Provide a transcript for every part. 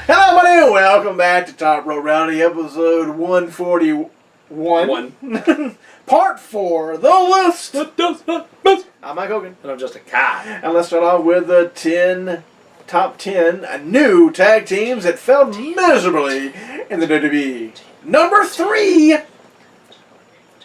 Hello, buddy. Welcome back to Top Rope Rowdy, episode 141. Part 4, The List. I'm Mike Hogan. And I'm just a guy. And let's start off with the top 10 new tag teams that failed miserably in the WWE. Number 3,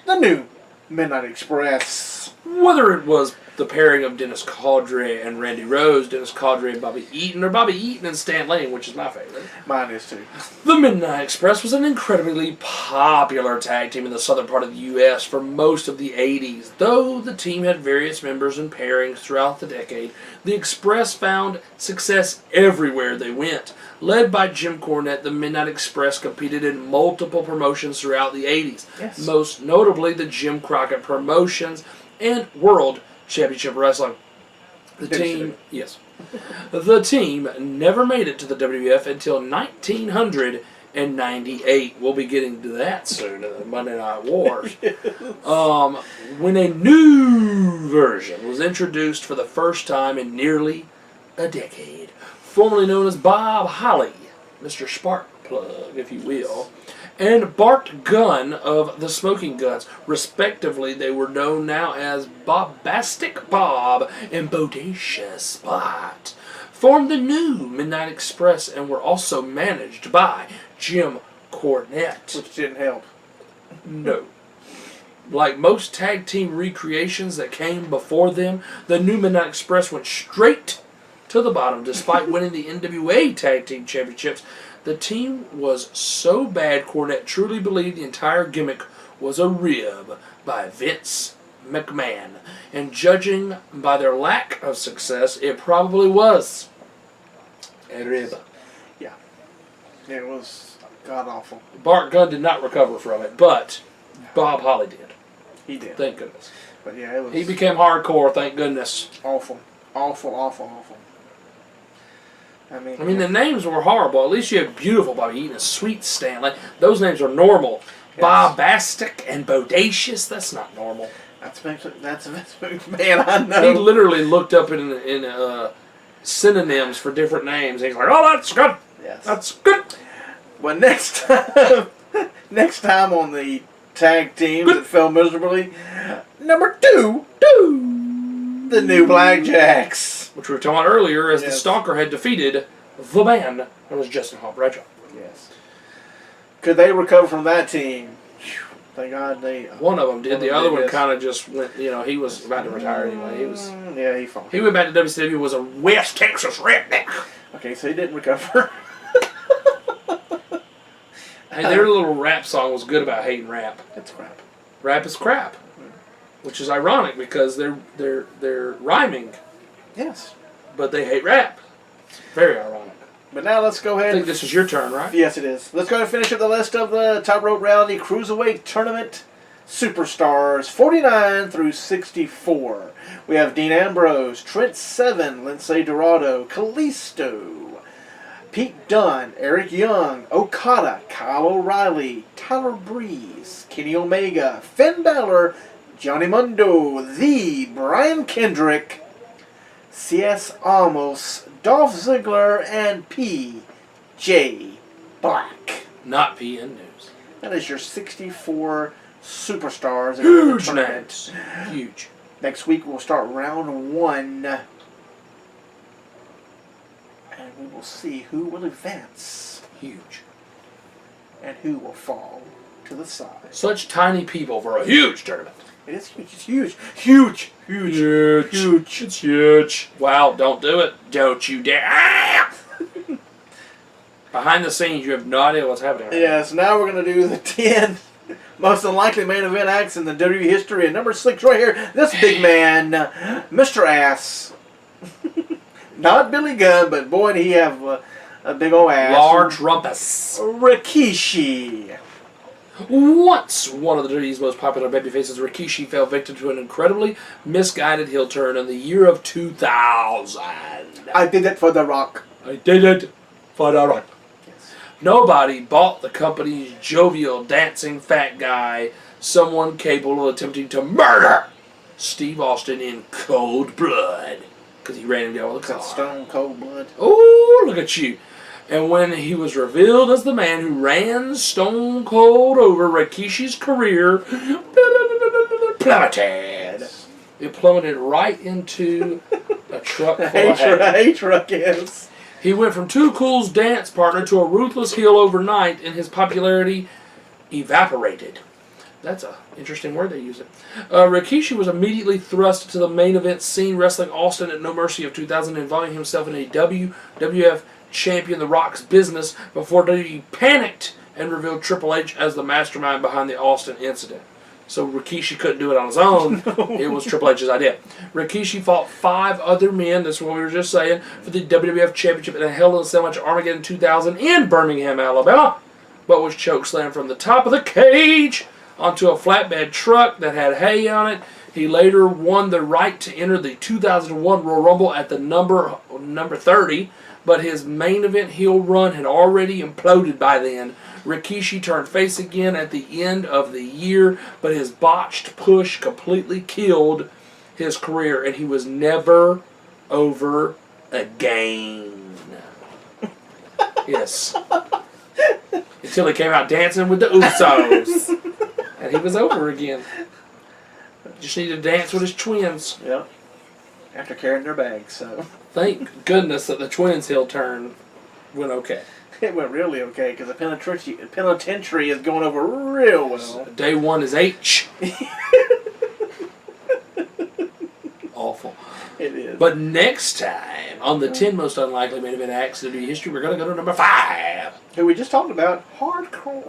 the new Midnight Express. Whether it was the pairing of Dennis Caudry and Randy Rose, Dennis Caudry and Bobby Eaton, or Bobby Eaton and Stan Lane, which is my favorite. Mine is too. The Midnight Express was an incredibly popular tag team in the southern part of the U.S. for most of the 80s. Though the team had various members and pairings throughout the decade, the Express found success everywhere they went. Led by Jim Cornette, the Midnight Express competed in multiple promotions throughout the 80s. Yes. Most notably the Jim Crockett Promotions and World Championship Wrestling. The team never made it to the WWF until 1998. We'll be getting to that soon in the Monday Night Wars. When a new version was introduced for the first time in nearly a decade, formerly known as Bob Holly, Mr. Sparkplug, if you will, and Bart Gunn of the Smoking Guns. Respectively, they were known now as Bombastic Bob and Bodacious Spot. Formed the new Midnight Express and were also managed by Jim Cornette. Which didn't help. No. Like most tag team recreations that came before them, the new Midnight Express went straight to the bottom despite winning the NWA Tag Team Championships. The team was so bad, Cornette truly believed the entire gimmick was a rib by Vince McMahon. And judging by their lack of success, it probably was a rib. Yeah. It was god-awful. Bart Gunn did not recover from it, but Bob Holly did. He did. Thank goodness. But yeah, it was... He became hardcore, thank goodness. Awful. Awful, awful, awful. I mean, the names were horrible. At least you have beautiful Bobby Eaton and Sweet Stanley. Those names are normal. Yes. Bombastic and Bodacious, that's not normal. That's man, I know. He literally looked up in synonyms for different names. He's like, oh, that's good. Yes. That's good. Well, next time on the tag teams that fell miserably, number 2, the New Blackjacks. Which we were talking about earlier, as the Yes. Stalker had defeated the man known as Justin Hall Bradshaw. Yes. Could they recover from that team? Thank God they... One of them did. The other one yes. kind of just went, he was about to retire anyway. Yeah, he fought. He went back to WCW, was a West Texas redneck. Okay, so he didn't recover. Hey, their little rap song was good about hating rap. It's crap. Rap is crap. Which is ironic because they're rhyming, Yes. but they hate rap. It's very ironic. But now let's go ahead. I think this is your turn, right? Yes, it is. Let's go ahead and finish up the list of the Top Rope Rowdy Cruiserweight Tournament Superstars, 49 through 64. We have Dean Ambrose, Trent Seven, Lindsay Dorado, Kalisto, Pete Dunne, Eric Young, Okada, Kyle O'Reilly, Tyler Breeze, Kenny Omega, Finn Balor, Johnny Mundo, the Brian Kendrick, C.S. Almas, Dolph Ziggler, and P.J. Black. Not PN News. That is your 64 superstars. In Huge the tournament. names. Huge. Next week we'll start round 1. And we will see who will advance. Huge. And who will fall to the side. Such tiny people for a huge tournament. It is huge. It's huge. Huge. Huge. Huge. Huge. It's huge. Wow, don't do it. Don't you dare. Ah! Behind the scenes, you have no idea what's happening. Right Yes, now we're going to do the 10 most unlikely main event acts in the WWE history. And number 6 right here, this big man, Mr. Ass. Not Billy Gunn, but boy, did he have a big old ass. Large rumpus. Rikishi. Once one of the WWE's most popular babyfaces, Rikishi fell victim to an incredibly misguided heel turn in the year of 2000. I did it for The Rock. I did it for The Rock. Yes. Nobody bought the company's jovial, dancing fat guy, someone capable of attempting to murder Steve Austin in cold blood. Because he ran him down with a car. Stone cold blood. Oh, look at you. And when he was revealed as the man who ran stone cold over Rikishi's career, plummeted. It plummeted right into a truck full of hay. A truck is. He went from Too Cool's dance partner to a ruthless heel overnight, and his popularity evaporated. That's an interesting word they use it. Rikishi was immediately thrust to the main event scene, wrestling Austin at No Mercy of 2000, involving himself in a WWF champion, The Rock's business, before WWE panicked and revealed Triple H as the mastermind behind the Austin incident. So Rikishi couldn't do it on his own. It was Triple H's idea. Rikishi fought 5 other men, that's what we were just saying, for the WWF Championship in a Hell in a Cell match at Armageddon 2000 in Birmingham, Alabama, but was chokeslammed from the top of the cage onto a flatbed truck that had hay on it. He later won the right to enter the 2001 Royal Rumble at the number 30, but his main event heel run had already imploded by then. Rikishi turned face again at the end of the year, but his botched push completely killed his career, and he was never over again. Yes. Until he came out dancing with the Usos. And he was over again. Just needed to dance with his twins. Yeah. After carrying their bags, so. Thank goodness that the twins' heel turn went okay. It went really okay, because the penitentiary is going over real well. Day 1 is H. Awful. It is. But next time, on the 10 most unlikely main event acts in WWE history, we're going to go to number 5. Who we just talked about, Hardcore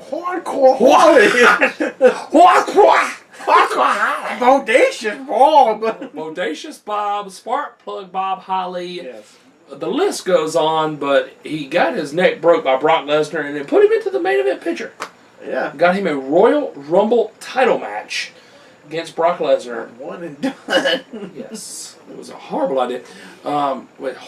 Bodacious Bob. Bodacious Bob, Spark Plug Bob Holly. Yes. The list goes on, but he got his neck broke by Brock Lesnar and then put him into the main event picture. Yeah. Got him a Royal Rumble title match against Brock Lesnar. One and done. Yes. It was a horrible idea. With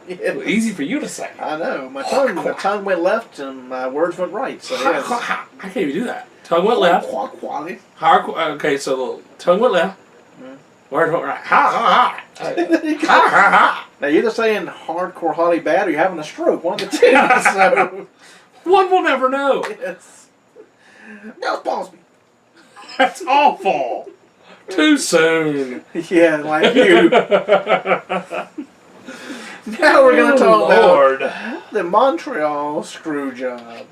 Yes. Easy for you to say. I know. My tongue went left and my words went right. So yes. I can't even do that. Tongue went left. Okay, so the tongue went left. Word went right. Now you're either saying Hardcore Holly bad or you're having a stroke. One of the two. So. One will never know. Yes. No, pause me. That's awful. Too soon. Yeah, like you. Now we're going to talk about the Montreal Screwjob.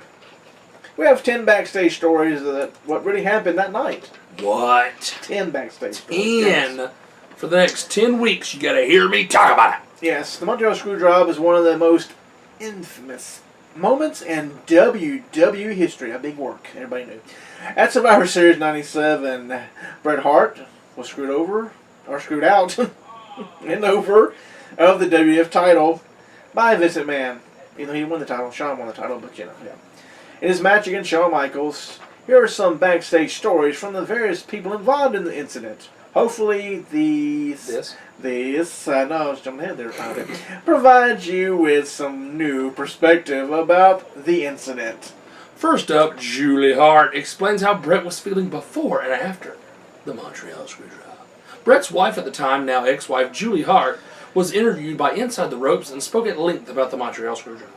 We have 10 backstage stories of what really happened that night. What? 10 backstage stories. 10. Yes. For the next 10 weeks, you got to hear me talk about it. Yes, the Montreal Screwjob is one of the most infamous moments in WWE history. A big work, everybody knew. At Survivor Series 97, Bret Hart was screwed out and over of the WWF title by Vince McMahon. Even though he won the title, Shawn won the title, but you know, yeah. In his match against Shawn Michaels, here are some backstage stories from the various people involved in the incident. Hopefully this, I know I was jumping ahead there, provides you with some new perspective about the incident. First up, Julie Hart explains how Bret was feeling before and after the Montreal Screwjob. Bret's wife at the time, now ex-wife Julie Hart, was interviewed by Inside the Ropes and spoke at length about the Montreal Screwjob.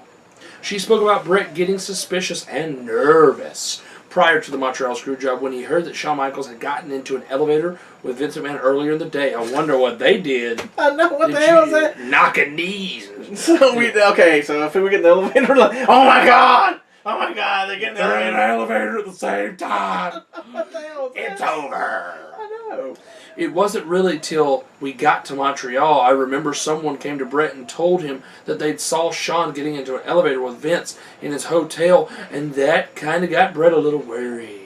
She spoke about Bret getting suspicious and nervous prior to the Montreal Screwjob when he heard that Shawn Michaels had gotten into an elevator with Vince McMahon earlier in the day. I wonder what they did. I know, what the hell is that? Knocking knees. So if we get in the elevator, like, oh my god, they're getting in the elevator at the same time. What the hell is It's that? over. I know. It wasn't really till we got to Montreal, I remember someone came to Bret and told him that they'd saw Shawn getting into an elevator with Vince in his hotel, and that kind of got Bret a little worried.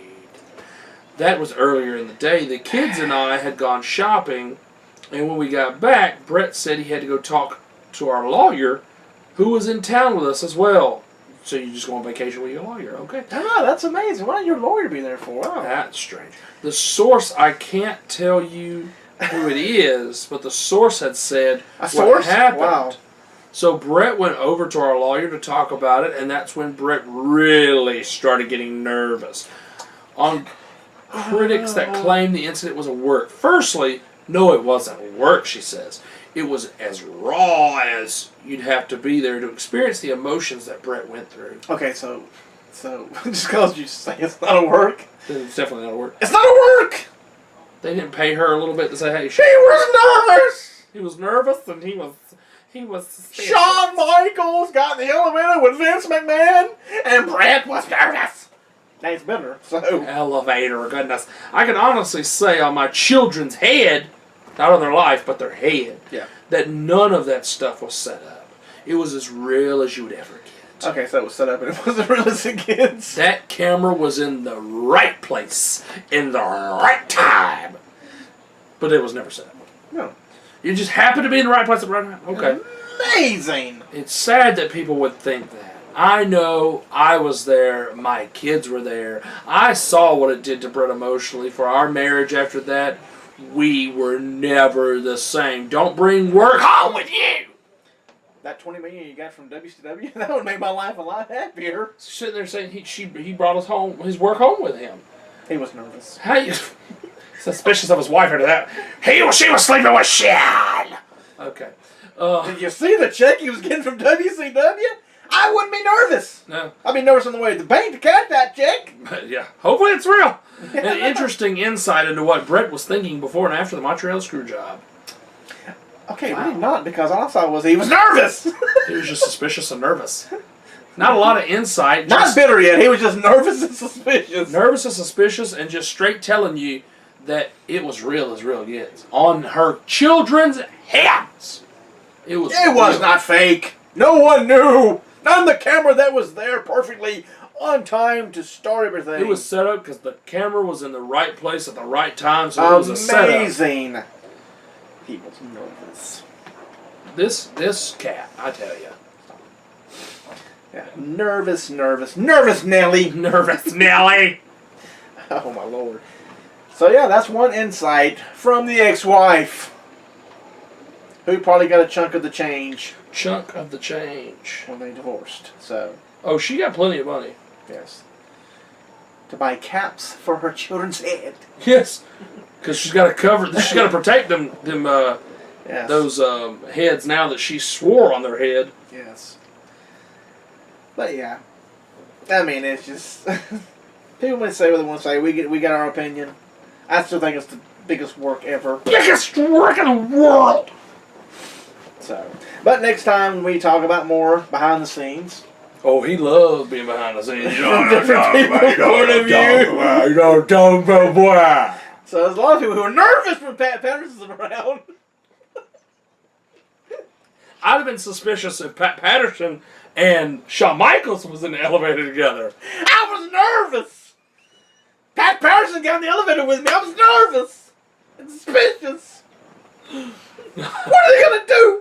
That was earlier in the day. The kids and I had gone shopping, and when we got back, Bret said he had to go talk to our lawyer, who was in town with us as well. So you just go on vacation with your lawyer, okay? Oh, that's amazing. Why did your lawyer be there for? Wow. That's strange. The source, I can't tell you who it is, but the source had said what happened. Wow. So Bret went over to our lawyer to talk about it, and that's when Bret really started getting nervous. On critics that claim the incident was a work. Firstly, no, it wasn't work, she says. it was as raw as you'd have to be there to experience the emotions that Bret went through. Okay, so just because you say it's not a work, It's definitely not a work. it's not a work. They didn't pay her a little bit to say, hey, She was nervous. he was nervous and he was suspicious. Shawn Michaels got in the elevator with Vince McMahon, and Bret was nervous. Name's better, so. Elevator, goodness. I can honestly say on my children's head, not on their life, but their head, Yeah. that none of that stuff was set up. It was as real as you would ever get. Okay, so it was set up and it wasn't real as it gets. That camera was in the right place, in the right time. But it was never set up. No. You just happened to be in the right place at the right time? Okay. Amazing. It's sad that people would think that. I know I was there. My kids were there. I saw what it did to Bret emotionally. For our marriage after that, we were never the same. Don't bring work home with you. That $20 million you got from WCW, that would make my life a lot happier. Sitting there saying he brought his work home with him. He was nervous. How you suspicious of his wife after that? She was sleeping with Shad. Okay. Did you see the check he was getting from WCW? I wouldn't be nervous. No. I'd be nervous on the way to the bank to cash that check. Yeah. Hopefully it's real. An interesting insight into what Bret was thinking before and after the Montreal Screwjob. Okay, really not, because all I saw was he was nervous. He was just suspicious and nervous. Not a lot of insight. Not bitter yet. He was just nervous and suspicious. Nervous and suspicious and just straight telling you that it was real as real gets. On her children's heads. It was real. Not fake. No one knew. Not on the camera that was there perfectly on time to start everything. It was set up because the camera was in the right place at the right time, so it was a setup. Amazing. He was nervous. This cat, I tell you. Yeah, nervous Nelly. Nervous Nelly. Oh my lord. So yeah, that's one insight from the ex-wife, who probably got a chunk of the change Chunk of the change. when they divorced. So Oh, she got plenty of money. yes, to buy caps for her children's head. Yes, because she's got to cover. She's got to protect them. Yes. Those heads now that she swore on their head. Yes. But yeah, I mean, it's just people may say what they want to say. We got our opinion. I still think it's the biggest work ever. Biggest work in the world. So, but next time we talk about more behind the scenes. Oh, he loves being behind the scenes. Different people's point of view. You don't talk about boy. So there's a lot of people who are nervous when Pat Patterson's around. I'd have been suspicious if Pat Patterson and Shawn Michaels was in the elevator together. I was nervous. Pat Patterson got in the elevator with me. I was nervous and suspicious. What are they gonna do?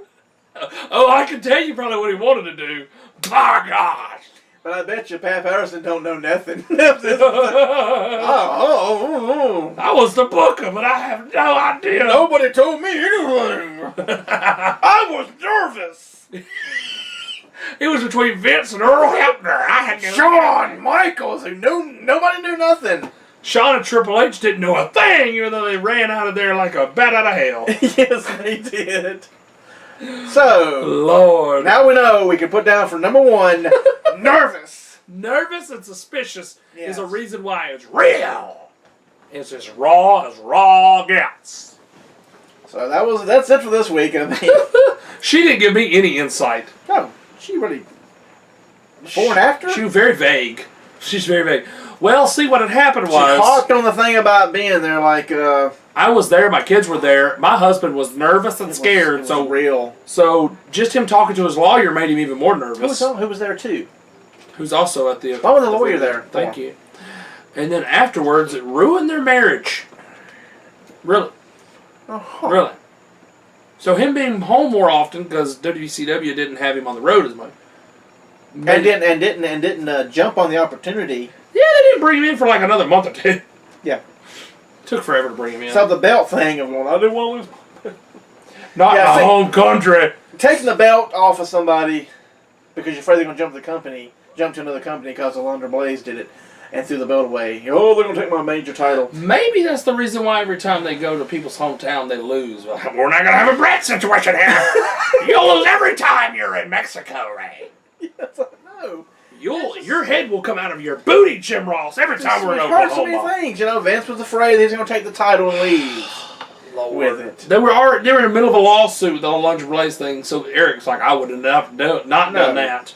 Oh, I can tell you probably what he wanted to do. My gosh. But I bet you Pat Patterson don't know nothing. Oh. I was the booker, but I have no idea. Nobody told me anything. I was nervous. It was between Vince and Earl Hebner. I had Shawn Michaels, who nobody knew nothing. Shawn and Triple H didn't know a thing, even though they ran out of there like a bat out of hell. Yes, they did. So, Lord. now we know we can put down for number one, nervous. Nervous and suspicious Yes. is a reason why it's real. It's as raw gets. So that's it for this week. I mean, She didn't give me any insight. no, she really before and after. She was very vague. She's very vague. Well, see, what had happened She was harped on the thing about being there, like I was there, my kids were there, my husband was nervous and scared, it was real. so just him talking to his lawyer made him even more nervous. Who was there too? Who's also at the... Why was the lawyer there? Thank you. And then afterwards, it ruined their marriage. Really. Uh-huh. Really. So him being home more often, because WCW didn't have him on the road as much. And didn't jump on the opportunity. Yeah, they didn't bring him in for like another month or two. Yeah. Took forever to bring him in. So the belt thing of going, I didn't want to lose. Not in my home country. Taking the belt off of somebody because you're afraid they're going to jump to another company because Alundra Blaze did it. and threw the belt away. Oh, they're going to take my major title. Maybe that's the reason why every time they go to people's hometown, they lose. Well, we're not going to have a Brett situation here. You'll lose every time you're in Mexico, Ray. Yes, I know. Your head will come out of your booty, Jim Ross, every time we're in Oklahoma. So Oklahoma. many things. You know, Vince was afraid he was going to take the title and leave. Lord. With it. They were in the middle of a lawsuit with the Lunch Blaze thing, so Eric's like, I would have not done that.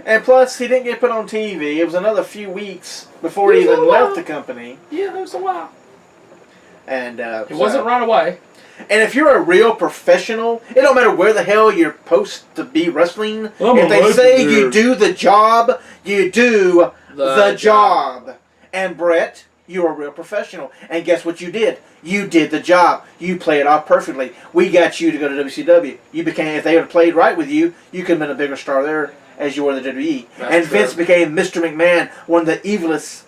And plus, he didn't get put on TV. It was another few weeks before he even left the company. Yeah, it was a while. And it wasn't right away. And if you're a real professional, it don't matter where the hell you're supposed to be wrestling. If they say you do the job, you do the job. And Brett, you're a real professional. And guess what you did? You did the job. You played it off perfectly. We got you to go to WCW. You became, if they would have played right with you, you could have been a bigger star there as you were in the WWE. And true. Vince became Mr. McMahon, one of the evilest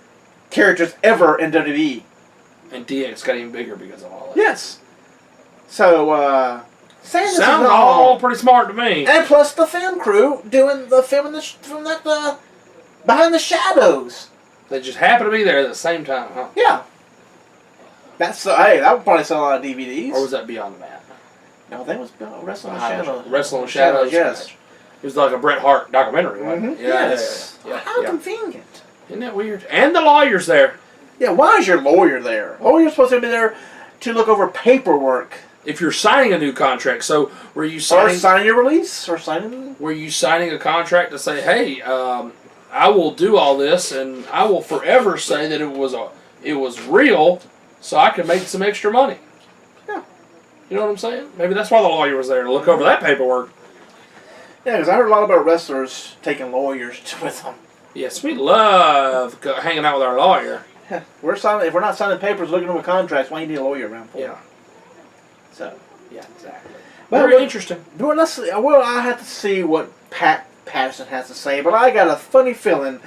characters ever in WWE. And DX got even bigger because of all that. Yes. So, sounds all pretty smart to me. And plus the film crew doing the filming from that behind the shadows. They just happen to be there at the same time, huh? Yeah. That's hey, that would probably sell a lot of DVDs. Or was that Beyond the Mat? No, that was Wrestling with Shadows. Wrestling with Shadows. Yes. It was like a Bret Hart documentary, wasn't it? Yes. Yeah. How convenient. Isn't that weird? And the lawyer's there. Yeah, why is your lawyer there? Lawyer's supposed to be there to look over paperwork. If you're signing a new contract, so were you signing... Or signing your release, or signing... Were you signing a contract to say, hey, I will do all this, and I will forever say that it was real, so I can make some extra money? Yeah. You know what I'm saying? Maybe that's why the lawyer was there, to look over that paperwork. Yeah, because I heard a lot about wrestlers taking lawyers with them. Yes, we love hanging out with our lawyer. Yeah, if we're not signing papers, looking over contracts, why do you need a lawyer around for? Yeah. So. Yeah, exactly. Very interesting. Well, I have to see what Pat Patterson has to say, but I got a funny feeling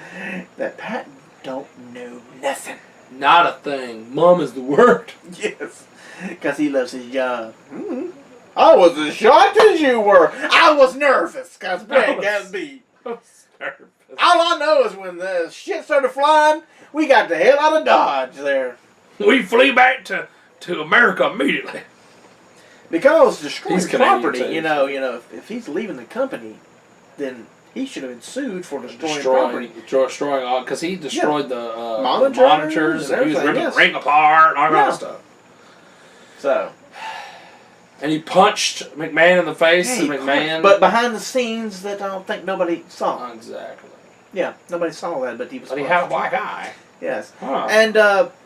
that Pat don't know nothing. Not a thing. Mom is the word. Yes, because he loves his job. Mm-hmm. I was as shocked as you were. I was nervous because Brett got beat. All I know is when the shit started flying, we got the hell out of Dodge there. We flee back to America immediately. Because destroying property, too. you know, if he's leaving the company, then he should have been sued for destroying property. Destroying, because he destroyed the monitors and he was ripping the ring apart and all that kind of stuff. So. And he punched McMahon in the face, and McMahon... But behind the scenes that I don't think nobody saw. Exactly. Yeah, nobody saw that, but he was... But he had a black eye. Yes. Huh. And,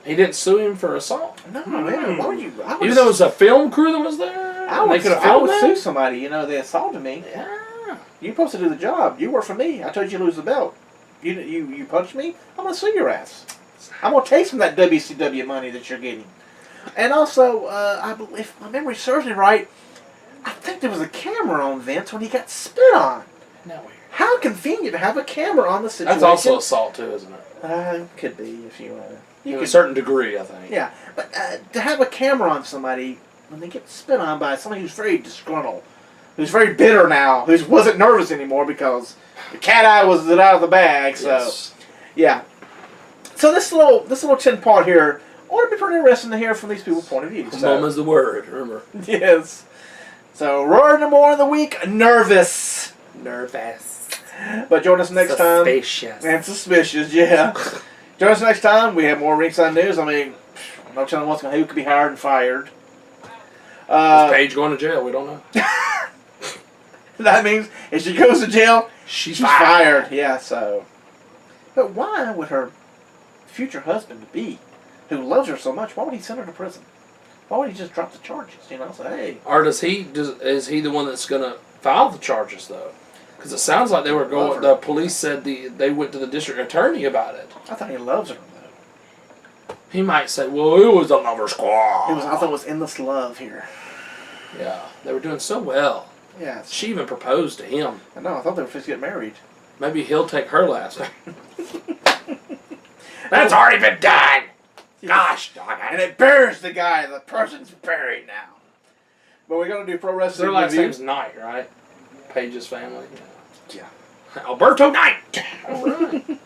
he didn't sue him for assault? No, man, why would you... Even though it was a film crew that was there? I would sue somebody, they assaulted me. Yeah. You're supposed to do the job. You work for me. I told you to lose the belt. You punched me? I'm going to sue your ass. I'm going to take some of that WCW money that you're getting. And also, if my memory serves me right, I think there was a camera on Vince when he got spit on. No weird. How convenient to have a camera on the situation. That's also assault too, isn't it? Could be if you want to. To a certain degree, I think. Yeah, but to have a camera on somebody when they get spit on by somebody who's very disgruntled, who's very bitter now, who wasn't nervous anymore because the cat eye was out of the bag. So, yes. Yeah. So this little 10-part here. Ought to be pretty interesting to hear from these people's point of view. Mom is the word, remember. Yes. So, Roar number 1 of the week, nervous. But join us next time. Suspicious. And suspicious, yeah. Join us next time. We have more ringside news. I mean, no telling who could be hired and fired. Is Paige going to jail? We don't know. That means if she goes to jail, she's fired. Yeah, so. But why would her future husband be? Who loves her so much, why would he send her to prison? Why would he just drop the charges, Say, hey. Or is he the one that's going to file the charges, though? Because it sounds like they were going, the police said they went to the district attorney about it. I thought he loves her, though. He might say, well, it was a lover squad. I thought it was endless love here. Yeah, they were doing so well. Yeah. She even proposed to him. I know, I thought they were supposed to get married. Maybe he'll take her last name. That's already been done! Gosh darn it. And it buries the guy. The person's buried now. But we're going to do pro wrestling. Their last name's Knight, right? Paige's family. Yeah. Alberto Knight. All right.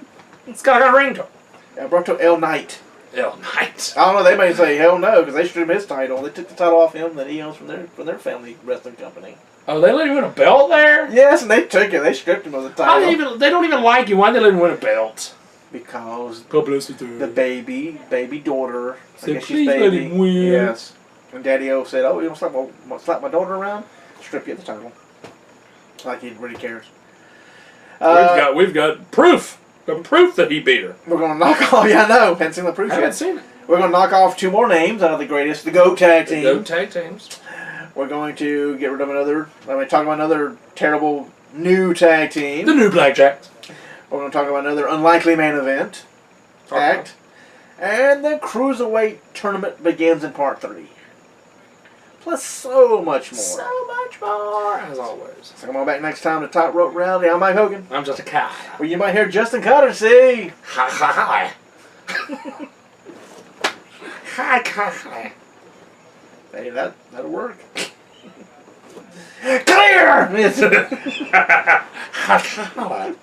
It's got a ring to it. Alberto El Knight. El Knight. I don't know. They may say hell no because they stripped his title. They took the title off him that he owns from their family wrestling company. Oh, they let him win a belt there? Yes, and they took it. They stripped him of the title. They don't even like you. Why did they let him win a belt? Because Publicity. the baby daughter. I Said, guess please she's baby. let him win. Yes. And Daddy-O said, "Oh, you want to slap my daughter around? Strip you of the title." Like he really cares. We've got proof. Proof that he beat her. We're going to knock off. Yeah, I know. Haven't seen the proof I yet. haven't seen it. We're going to knock off 2 more names out of the greatest, the GOAT tag team. Go tag teams. We're going to get rid of talk about another terrible new tag team. The new Blackjacks. We're going to talk about another unlikely main event act. And the Cruiserweight tournament begins in part 3. Plus so much more. So much more, as always. So come on back next time to Top Rope Rally. I'm Mike Hogan. I'm just a cat. Well, you might hear Justin Cotter say... Hi, hi, hi. Hi, hi. Hey, that'll work. Clear! Hi, hi.